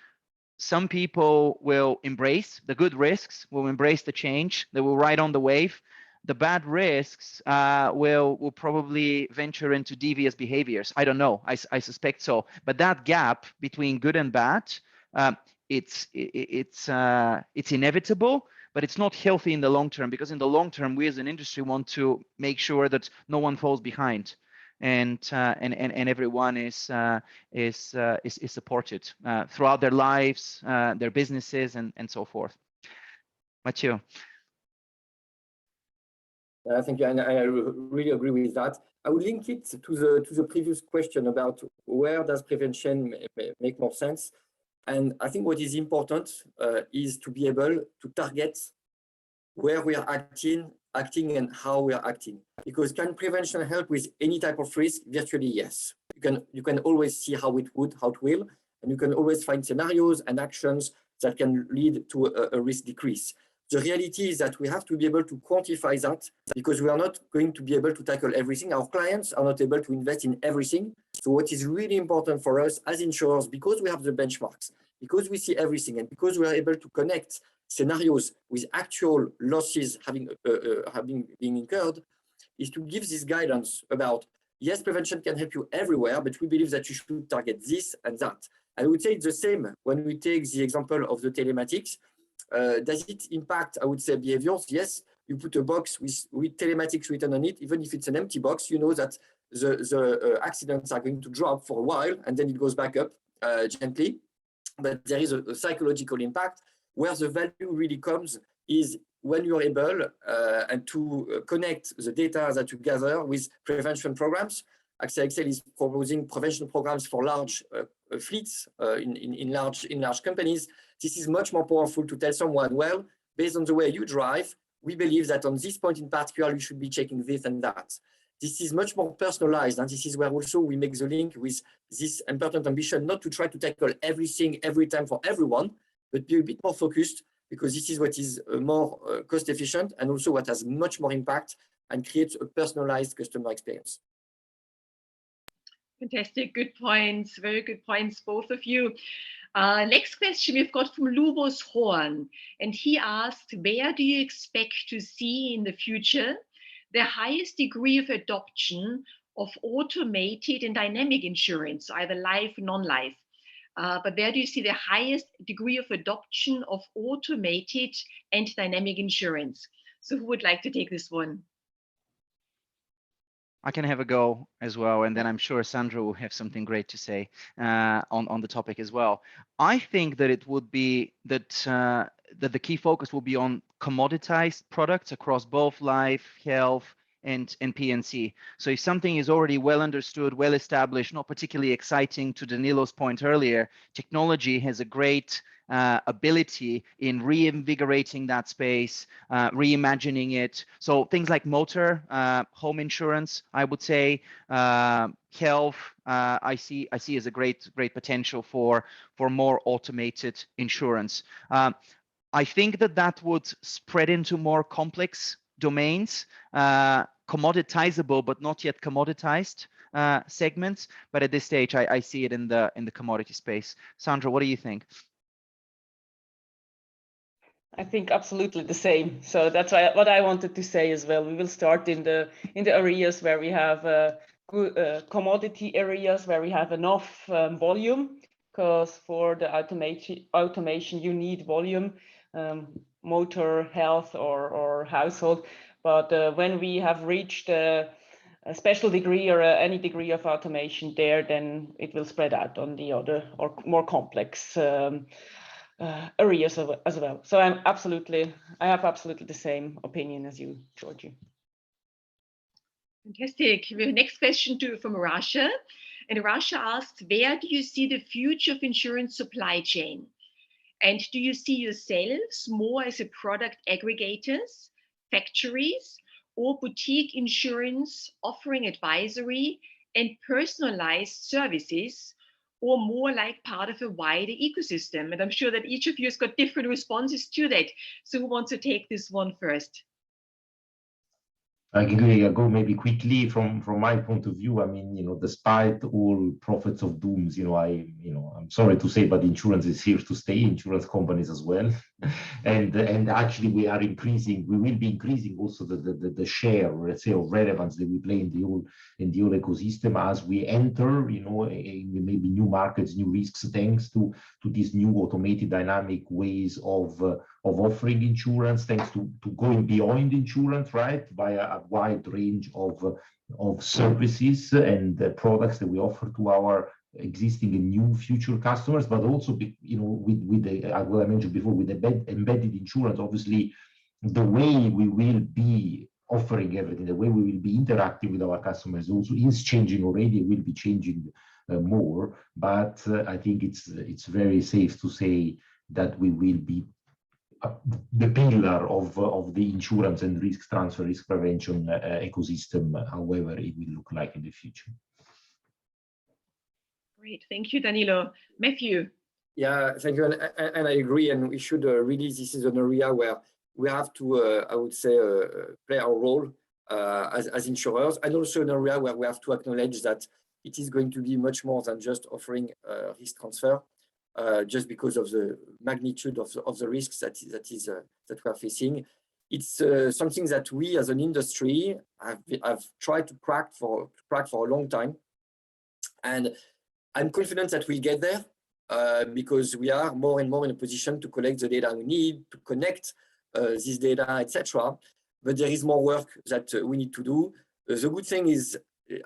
some people will embrace the good risks, will embrace the change, they will ride on the wave. The bad risks will probably venture into devious behaviors. I don't know. I suspect so. But that gap between good and bad, it's inevitable, but it's not healthy in the long term, because in the long term, we as an industry want to make sure that no one falls behind, and everyone is supported throughout their lives, their businesses, and so forth. Mathieu. Thank you, and I really agree with that. I would link it to the previous question about where does prevention make more sense. And I think what is important is to be able to target where we are acting and how we are acting. Because can prevention help with any type of risk? Virtually, yes. You can always see how it will, and you can always find scenarios and actions that can lead to a risk decrease. The reality is that we have to be able to quantify that, because we are not going to be able to tackle everything. Our clients are not able to invest in everything. So what is really important for us as insurers, because we have the benchmarks, because we see everything, and because we are able to connect scenarios with actual losses having been incurred, is to give this guidance about, yes, prevention can help you everywhere, but we believe that you should target this and that. I would say it's the same when we take the example of the telematics. Does it impact, I would say, behaviors? Yes, you put a box with telematics written on it, even if it's an empty box, you know that the accidents are going to drop for a while, and then it goes back up gently. But there is a psychological impact. Where the value really comes is when you're able and to connect the data that you gather with prevention programs. AXA XL is proposing prevention programs for large fleets in large companies. This is much more powerful to tell someone, well, based on the way you drive, we believe that on this point in particular, you should be checking this and that. This is much more personalized, and this is where also we make the link with this important ambition, not to try to tackle everything every time for everyone, but be a bit more focused, because this is what is more cost efficient and also what has much more impact and creates a personalized customer experience. Fantastic, good points, very good points, both of you. Next question we've got from Lubos Horn, and he asked, where do you expect to see in the future the highest degree of adoption of automated and dynamic insurance, either life, non-life? But where do you see the highest degree of adoption of automated and dynamic insurance? So who would like to take this one? I can have a go as well, and then I'm sure Sandra will have something great to say on the topic as well. I think that it would be that that the key focus will be on commoditized products across both life, health, and P&C. So if something is already well understood, well established, not particularly exciting, to Danilo's point earlier, technology has a great ability in reinvigorating that space, reimagining it. So things like motor, home insurance, I would say, health, I see as a great potential for more automated insurance. I think that would spread into more complex domains, commoditizable but not yet commoditized segments. But at this stage, I see it in the commodity space. Sandra, what do you think? I think absolutely the same. So that's what I wanted to say as well. We will start in the areas where we have good commodity areas where we have enough volume, because for the automation you need volume, motor, health, or household. But when we have reached a special degree or any degree of automation there, then it will spread out on the other or more complex areas as well. So I have absolutely the same opinion as you, Georgie. Fantastic. We have a next question from Russia. And Russia asked, where do you see the future of insurance supply chain? And do you see yourselves more as a product aggregators, factories, or boutique insurance offering advisory and personalized services, or more like part of a wider ecosystem? And I'm sure that each of you has got different responses to that. So who wants to take this one first? I can go maybe quickly from my point of view. I mean, despite all prophets of dooms, I'm sorry to say, but insurance is here to stay. Insurance companies as well, and actually we will be increasing also the share, let's say, of relevance that we play in the whole ecosystem as we enter, in maybe new markets, new risks, thanks to these new automated dynamic ways of offering insurance, thanks to going beyond insurance, right, via a wide range of services and products that we offer to our existing and new future customers, but also, with the, as I mentioned before, with the embedded insurance, obviously, the way we will be offering everything, the way we will be interacting with our customers also is changing already, will be changing more. But I think it's very safe to say that we will be the pillar of the insurance and risk transfer, risk prevention ecosystem, however it will look like in the future. Great, thank you, Danilo. Matthew. Yeah, thank you, and I agree. And we should really, this is an area where we have to, I would say, play our role as insurers, and also an area where we have to acknowledge that it is going to be much more than just offering risk transfer. Just because of the magnitude of the risks that we are facing. It's something that we as an industry have tried to crack for a long time. And I'm confident that we'll get there because we are more and more in a position to collect the data we need, to connect this data, etc. But there is more work that we need to do. The good thing is,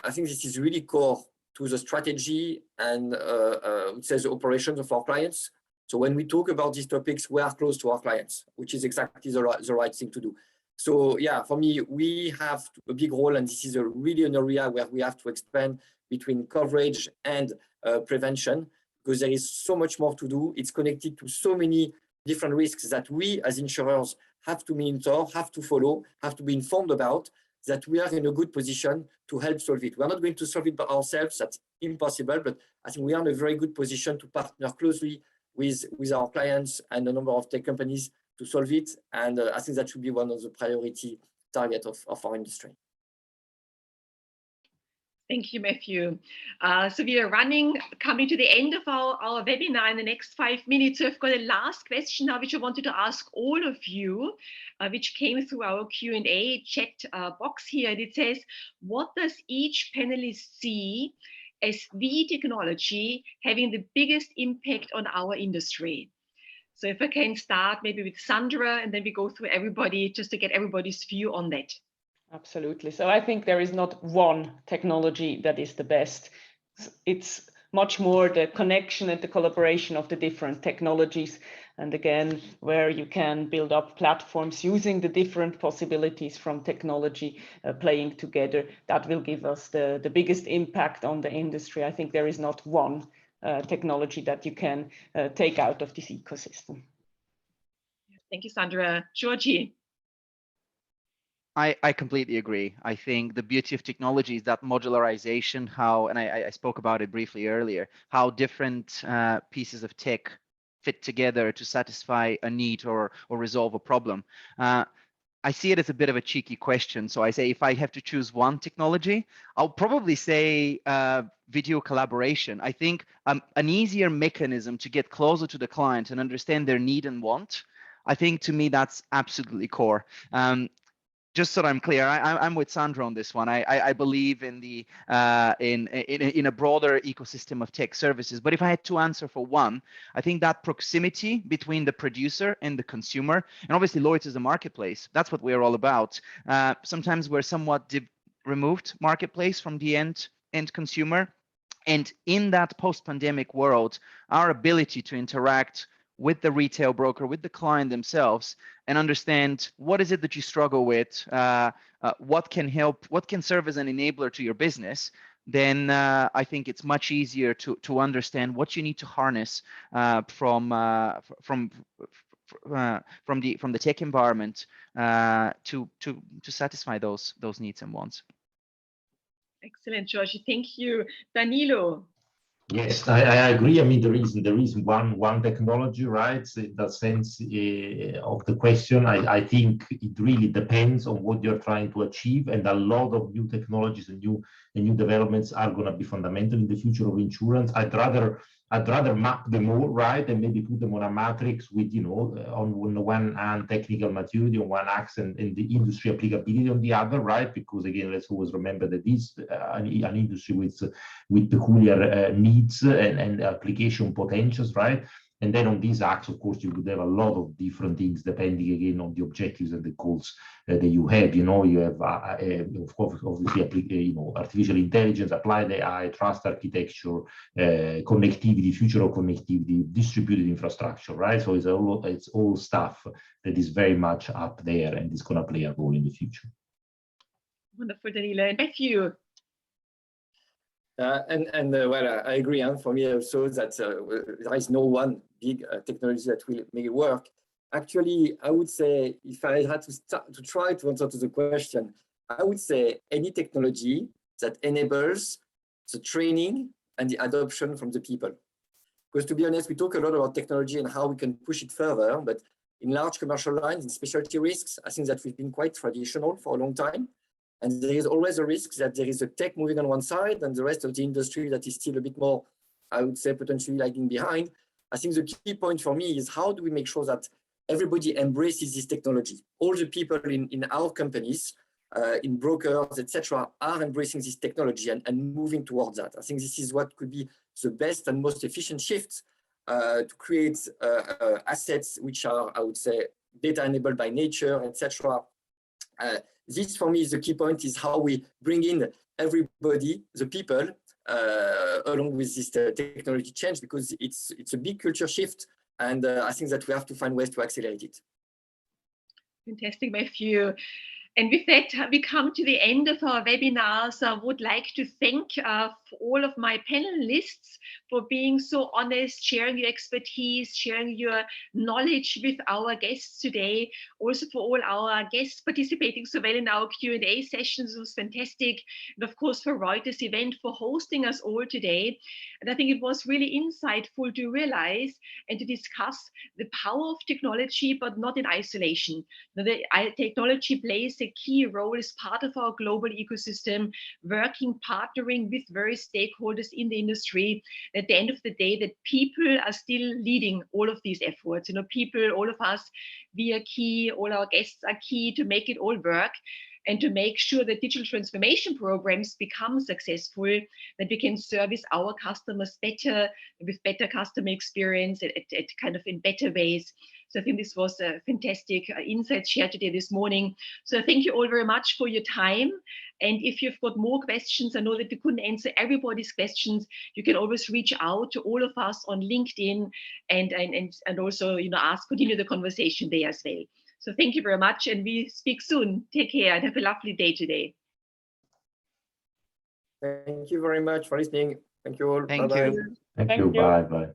I think this is really core to the strategy and it says the operations of our clients. So when we talk about these topics, we are close to our clients, which is exactly the right thing to do. So yeah, for me, we have a big role, and this is really an area where we have to expand between coverage and prevention, because there is so much more to do. It's connected to so many different risks that we as insurers have to monitor, have to follow, have to be informed about, that we are in a good position to help solve it. We're not going to solve it by ourselves, that's impossible, but I think we are in a very good position to partner closely with our clients and a number of tech companies to solve it. And I think that should be one of the priority target of our industry. Thank you, Matthew. So we are coming to the end of our webinar in the next 5 minutes. So I've got a last question now, which I wanted to ask all of you, which came through our Q&A chat box here. And it says, what does each panelist see as the technology having the biggest impact on our industry? So if I can start maybe with Sandra, and then we go through everybody just to get everybody's view on that. Absolutely. So I think there is not one technology that is the best. It's much more the connection and the collaboration of the different technologies. And again, where you can build up platforms using the different possibilities from technology playing together, that will give us the biggest impact on the industry. I think there is not one technology that you can take out of this ecosystem. Thank you, Sandra. Georgie. I completely agree. I think the beauty of technology is that modularization, and I spoke about it briefly earlier, how different pieces of tech fit together to satisfy a need or resolve a problem. I see it as a bit of a cheeky question. So I say, if I have to choose one technology, I'll probably say video collaboration. I think an easier mechanism to get closer to the client and understand their need and want, I think to me, that's absolutely core. Just so that I'm clear, I'm with Sandra on this one. I believe in the in a broader ecosystem of tech services. But if I had to answer for one, I think that proximity between the producer and the consumer, and obviously Lloyd's is a marketplace. That's what we're all about. Sometimes we're somewhat removed marketplace from the end consumer, and in that post-pandemic world, our ability to interact with the retail broker, with the client themselves, and understand what is it that you struggle with, what can help, what can serve as an enabler to your business, then I think it's much easier to understand what you need to harness from the tech environment to satisfy those needs and wants. Excellent, Georgie. Thank you, Danilo. Yes, I agree. I mean, there is one technology, right? In that sense of the question, I think it really depends on what you're trying to achieve, and a lot of new technologies and new developments are going to be fundamental in the future of insurance. I'd rather map them all, right, and maybe put them on a matrix with, you know, on the one hand, technical maturity on one axis and the industry applicability on the other, right? Because again, let's always remember that this an industry with peculiar needs and application potentials, right? And then on this axis, of course, you would have a lot of different things depending again on the objectives and the goals that you have. You know, you have of course, obviously, you know, artificial intelligence, applied AI, trust architecture, connectivity, future of connectivity, distributed infrastructure, right? So it's all stuff that is very much up there and is going to play a role in the future. Wonderful, Danilo. And Matthew. Well, I agree. For me also that there is no one big technology that will make it work. Actually, I would say if I had to try to answer to the question, I would say any technology that enables the training and the adoption from the people. Because to be honest, we talk a lot about technology and how we can push it further, but in large commercial lines and specialty risks, I think that we've been quite traditional for a long time. And there is always a risk that there is a tech moving on one side and the rest of the industry that is still a bit more, I would say, potentially lagging behind. I think the key point for me is how do we make sure that everybody embraces this technology? All the people in our companies, in brokers, etc., are embracing this technology and moving towards that. I think this is what could be the best and most efficient shift to create assets which are, I would say, data enabled by nature, etc. This for me is the key point, is how we bring in everybody, the people, along with this technology change, because it's a big culture shift, and I think that we have to find ways to accelerate it. Fantastic, Matthew. And with that, we come to the end of our webinar. So I would like to thank all of my panelists for being so honest, sharing your expertise, sharing your knowledge with our guests today. Also for all our guests participating so well in our Q&A sessions, it was fantastic. And of course for Reuters Event for hosting us all today. And I think it was really insightful to realize and to discuss the power of technology, but not in isolation. The technology plays a key role as part of our global ecosystem, working, partnering with various stakeholders in the industry. At the end of the day, that people are still leading all of these efforts. People, all of us, we are key, all our guests are key to make it all work and to make sure that digital transformation programs become successful, that we can service our customers better, with better customer experience, at kind of in better ways. So I think this was a fantastic insight shared today this morning. So thank you all very much for your time. And if you've got more questions, I know that we couldn't answer everybody's questions. You can always reach out to all of us on LinkedIn and also continue the conversation there as well. So thank you very much, and we speak soon. Take care and have a lovely day today. Thank you very much for listening. Thank you all. Thank Bye-bye. you. Thank you. Bye. Bye.